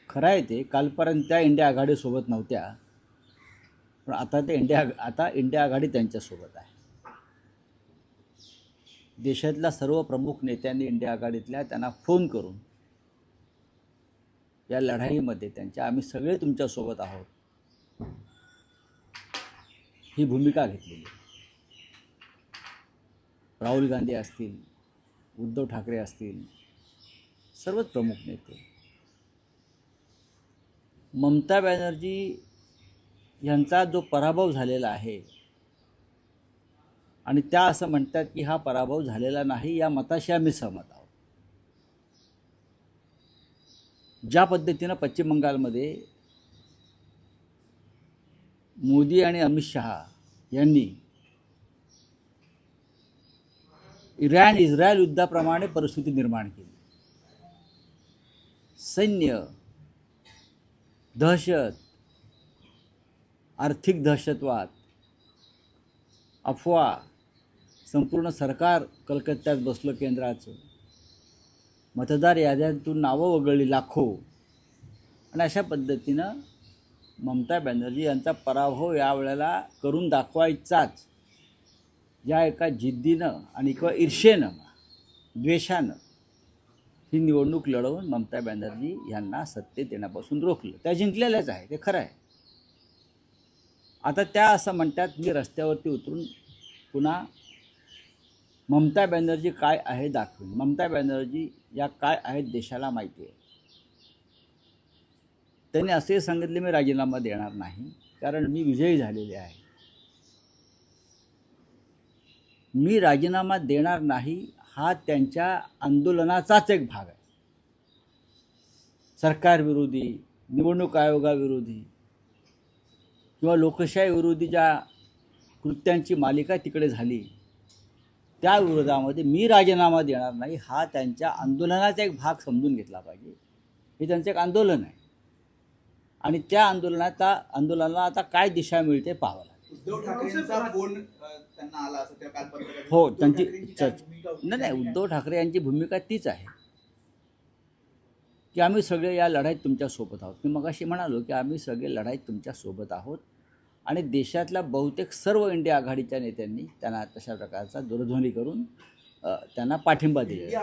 खरं आहे ते, कालपर्यंत त्या इंडिया आघाडीसोबत नव्हत्या, पण आता इंडिया आघाडी त्यांच्यासोबत आहे. देशातल्या सर्व प्रमुख नेत्यांनी इंडिया आघाडीतल्या त्यांना फोन करून या लढाईमध्ये आम्ही सगळे तुमच्यासोबत आहोत ही भूमिका घेतलेली. राहुल गांधी असतील, उद्धव ठाकरे असतील, सर्वच प्रमुख नेते. ममता बॅनर्जी यांचा जो पराभव झालेला आहे आणि त्या असं म्हणतात की हा पराभव झालेला नाही, या मताशी आम्ही सहमत आहोत. ज्या पद्धतीनं पश्चिम बंगालमध्ये मोदी आणि अमित शहा यांनी इस्रायल युद्धाप्रमाणे परिस्थिती निर्माण केली. सैन्य, दहशत, आर्थिक दहशतवाद, अफवा, संपूर्ण सरकार कलकत्त्यात बसलं केंद्राचं, मतदार याद्यांतून नावं वगळली लाखो, आणि अशा पद्धतीनं ममता बॅनर्जी यांचा पराभव यावेळेला करून दाखवायचाच या एका जिद्दीनं आणि किंवा ईर्षेनं, द्वेषानं ही निवडणूक लढवून ममता बॅनर्जी यांना सत्तेत येण्यापासून रोखलं. त्या जिंकलेल्याच आहे, ते खरं आहे. आता त्या असं म्हणतात मी रस्त्यावरती उतरून पुन्हा ममता बॅनर्जी काय आहे दाखवेन. ममता बॅनर्जी या काय आहेत देशाला माहिती आहे. त्यांनी असे सांगितले मी राजीनामा देणार नाही, कारण मी विजयी झालेले आहे. मी राजीनामा देणार नाही हा त्यांच्या आंदोलनाचाच एक भाग आहे. सरकारविरोधी, निवडणूक आयोगाविरोधी किंवा लोकशाही विरोधी ज्या कृत्यांची मालिका तिकडे झाली त्या विरोधामध्ये मी राजीनामा देणार नाही हा त्यांच्या आंदोलनाचा एक भाग समजून घेतला पाहिजे. हे त्यांचं एक आंदोलन आहे आणि त्या आंदोलनाला आता काय दिशा मिळते पाहावं लागेल. उद्धव ठाकरेंचा फोन त्यांना आला असं त्या कालपत्रकात. हो, त्यांची नाही, उद्धव ठाकरे यांची भूमिका तीच आहे की आम्ही सगळे या लढाईत तुमच्यासोबत आहोत. मी मगाशी म्हणालो की आम्ही सगळे लढाईत तुमच्यासोबत आहोत आणि देशातल्या बहुतेक सर्व इंडिया आघाडीच्या नेत्यांनी त्यांना तशा प्रकारचा दूरध्वनी करून त्यांना पाठिंबा दिला.